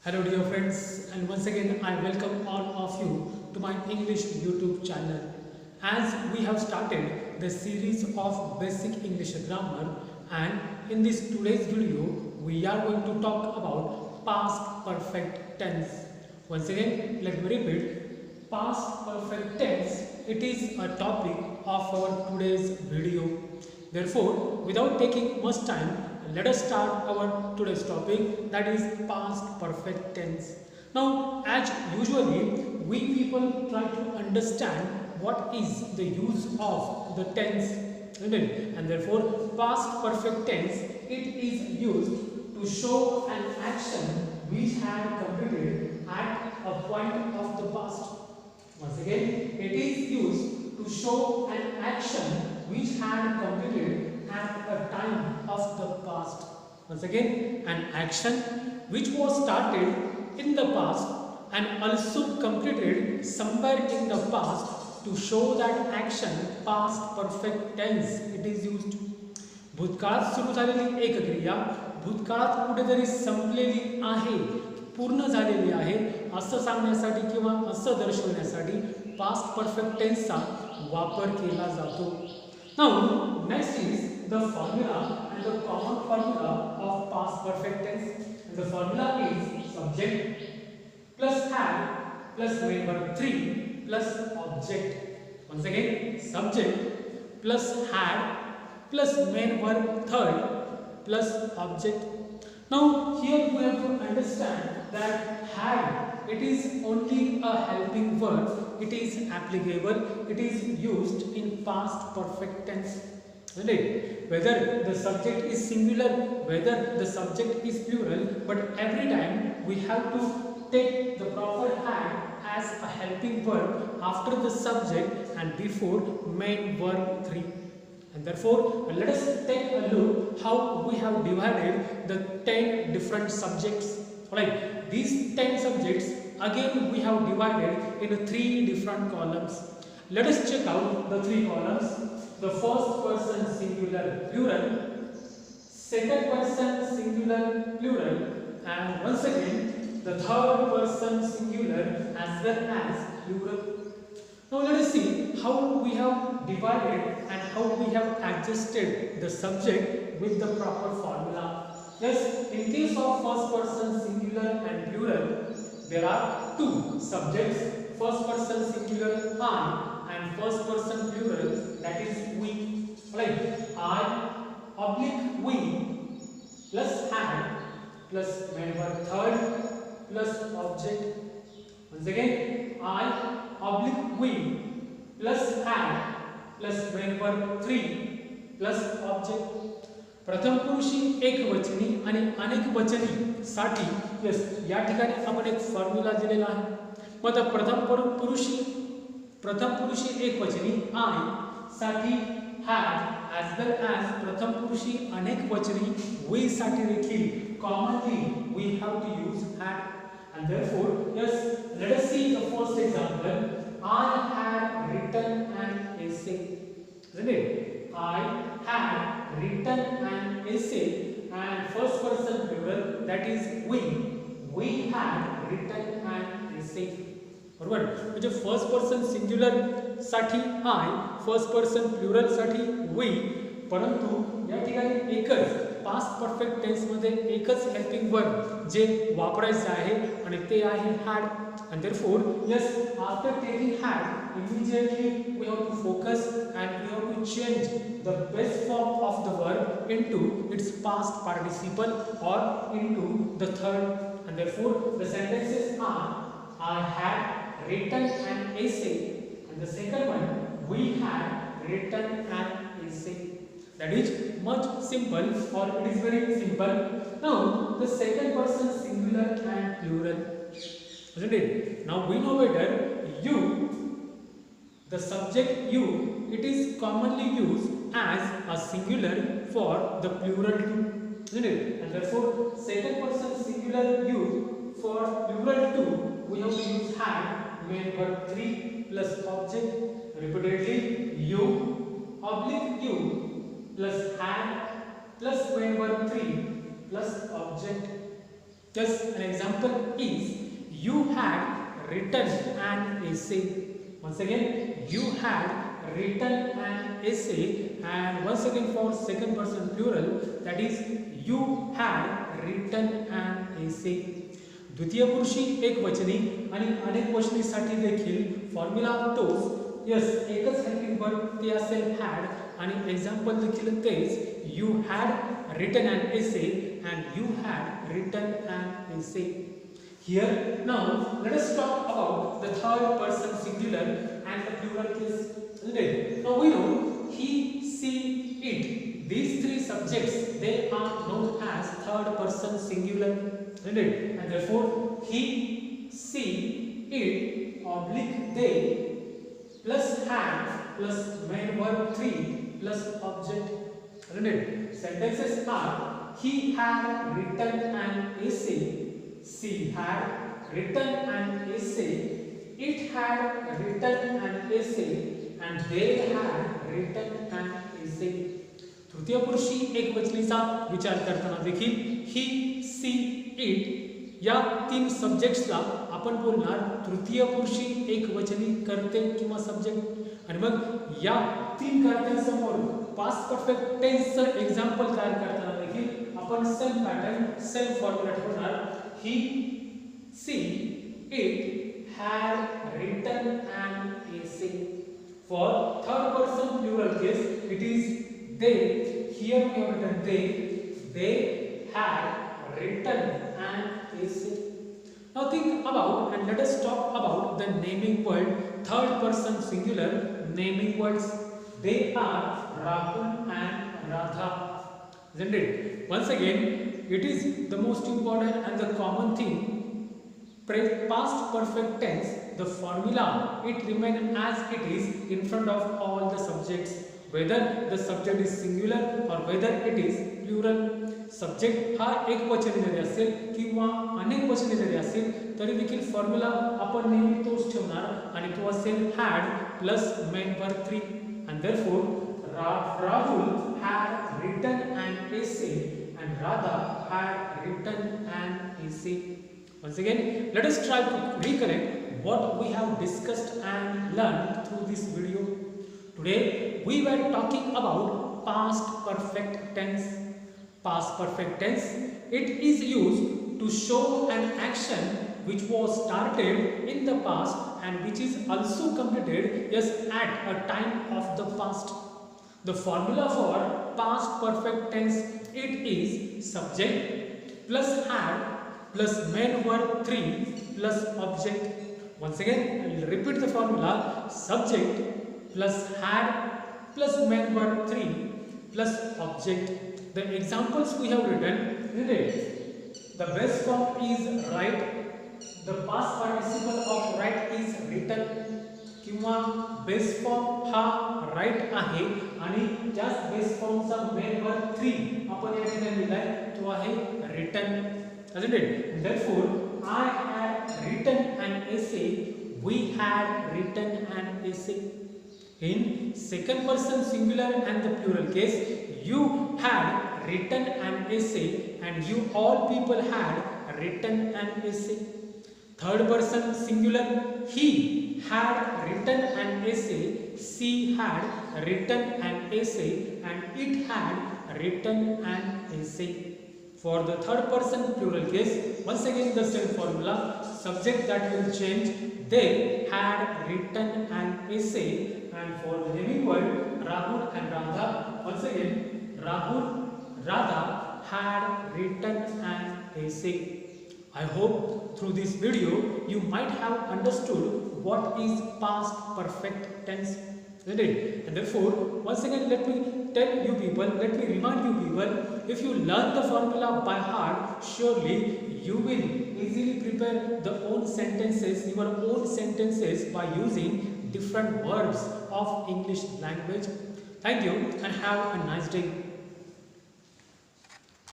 Hello dear friends, and once again I welcome all of you to my English YouTube channel. As we have started the series of basic English grammar, and in this today's video we are going to talk about past perfect tense. Once again let me repeat, past perfect tense, it is a topic of our today's video. Therefore, without taking much time, let us start our today's topic, that is past perfect tense. Now, as usually, we people try to understand what is the use of the tense, isn't it? And therefore, past perfect tense, it is used to show an action which had completed at a point of the past. Once again, it is used to show an action which had completed at a time of the past. Once again, an action which was started in the past and also completed somewhere in the past, to show that action past perfect tense it is used. भूतकाळात सुरू झालेली एक क्रिया भूतकाळात कुठेतरी संपलेली आहे, पूर्ण झालेली आहे असं सांगण्यासाठी किंवा असं दर्शवण्यासाठी पास्ट परफेक्ट टेन्सचा वापर केला जातो. Now next is the formula and the common formula of past perfect tense. The formula is subject plus had plus main verb 3 plus object. once again, subject plus had plus main verb third plus object. Now here we have to understand that had, it is only a helping verb, it is applicable, it is used in past perfect tense. Right? Whether the subject is singular, whether the subject is plural, but every time we have to take the proper had as a helping verb after the subject and before main verb 3. And therefore, let us take a look how we have divided the 10 different subjects. Alright, these 10 subjects again we have divided in 3 different columns. Let us check out the 3 columns. The first person singular plural, second person singular plural, and once again the third person singular as well as plural. Now let us see how we have divided and how we have adjusted the subject with the proper formula. Yes, in case of first person singular and plural, there are 2 subjects, first person singular I and first person plural, that is we. Like I oblique we plus had plus main verb third plus object. Once again, I oblique we plus had plus main verb 3 plus object. प्रथम पुरुषी एकवचनी आणि अनेक वचनी साठी yes या ठिकाणी आपण एक formula दिलेला आहे. मग प्रथम पुरुषी एकवचनी I साठी had as well as प्रथम पुरुषी अनेक वचनी we साठी देखील commonly we have to use had. And therefore, yes, let us see the first example. I had written an essay. Isn't it? I had written an essay, and first person plural, that is we. We had written an essay. बरोबर, म्हणजे first person singular साठी I, first person plural साठी we, परंतु या ठिकाणी एकच past perfect tense मध्ये एकच हेल्पिंग वर्ब जे वापरायचे आहे आणि ते आहे had. And therefore, yes, after taking had, immediately we have to focus and we have to change the best form of the verb into its past participle or into the third. And therefore, the sentences are I had written an essay, and the second one, we had written an essay. That is much simple, or it is very simple. Now the second person singular and plural, isn't it? Now we know better you, the subject you, it is commonly used as a singular for the plural too, isn't it? And therefore second person singular you for plural too we have to use had main verb 3 plus object. Repeatedly, you oblique you plus had plus main verb 3 plus object. Just an example is you had written an essay. Once again, you had written an essay, and once again for second person plural, that is you had written an essay. द्वितीय पुरुषी एक वचनी आणि अनेक वचनीसाठी देखील formula तोच. Yes, एकच helping verb ते असेल had आणि एक्झाम्पल देखील तेच. You had written an essay and you had written an essay. Here now let us talk about the third person singular and the plural case. Now we know he, she, it. These three subjects, they are known as third person singular. And therefore he, she, it, oblique they, plus had, plus main verb 3, plus object. Sentences are he had written an essay, she had written an essay, it had written an essay, and they had written an essay. तृतीय पुरुषी एक वचनीचा विचार करताना देखील ही, सी, it या तीन सब्जेक्ट्सला आपण बोलणार तृतीय पुरुषी एक वचनी कर्ते किंवा सब्जेक्ट. आणि मग या तीन कर्त्यांसमोर पास्ट परफेक्ट टेन्सचं एक्झाम्पल तयार करताना देखील आपण सेम पॅटर्न, सेम फॉर्म्युला ठेवणार. ही, सी, it had written an essay. For third person plural case, it is they. Here we have written they. They had written an essay. Now think about and let us talk about the naming word third person singular naming words. They are Rahul and Radha. Isn't it? Once again, it is the most important and the common thing. Past perfect tense, the formula, it remains as it is in front of all the subjects, whether the subject is singular or whether it is plural. Subject हा एक वचनी जरी असेल किंवा अनेक वचनी जरी असेल तरी देखील formula आपण नेहमी तोच ठेवणार आणि तो असेल had plus main verb 3. and therefore Rahul had written an essay and Radha had written an essay. Once again, let us try to recollect what we have discussed and learned through this video. Today we were talking about past perfect tense. Past perfect tense, it is used to show an action which was started in the past and which is also completed at a time of the past. The formula for past perfect tense, it is subject plus had plus main verb 3 plus object. Once again, I will repeat the formula: subject plus had plus main verb 3 plus object. The examples we have written, the best form is right. The past participle of right is written. किंवा base form हा right आहे आणि त्याच base फॉर्मचा main verb 3 आपण या ठिकाणी लिहिलाय तो आहे written. Isn't it? Therefore, I had written an essay. We had written an essay. In second person singular and the plural case, you had written an essay and you all people had written an essay. Third person singular, he had written an essay, she had written an essay and it had written an essay. For the third person plural case, once again the same formula, subject that will change. They had written an essay. And for the naming word Rahul and Radha, once again Rahul, Radha had written an essay. I hope through this video you might have understood what is past perfect tense. And therefore, once again let me tell you people, let me remind you people, if you learn the formula by heart, surely you will easily prepare the own sentences, your own sentences by using different verbs of English language. Thank you and have a nice day.